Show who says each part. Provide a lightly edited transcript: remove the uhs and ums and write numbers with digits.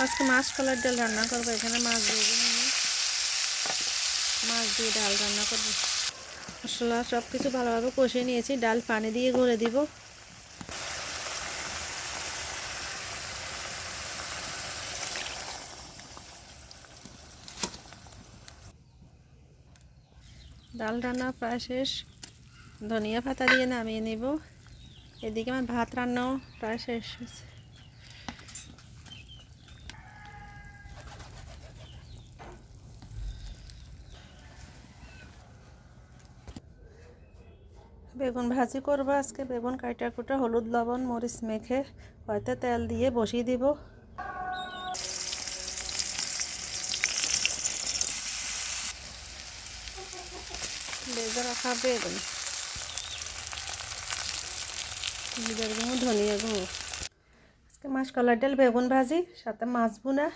Speaker 1: আজকে মাছ কলার ডাল রান্না করবো। এখানে মাছ ভেজে নিয়ে মাছ দিয়ে ডাল রান্না করবো। মশলা সব কিছু ভালোভাবে কষিয়ে নিয়েছি। ডাল পানি দিয়ে গড়ে দিব। ডাল রান্না প্রায় শেষ। ধনিয়া পাতা দিয়ে নামিয়ে নেব। এদিকে আমার ভাত রান্নাও প্রায় শেষ হয়েছে। বেগুন ভাজি করবো আজকে। বেগুন কাটা কুটা হলুদ লবণ মরিচ মেখে হয়তো তেল দিয়ে বসিয়ে দিব। ভেজে রাখা বেগুন, জিরার গুঁড়ো ধনিয়া গুঁড়ো। আজকে মাছ কলার ডাল বেগুন ভাজি সাথে মাছ ভুনা।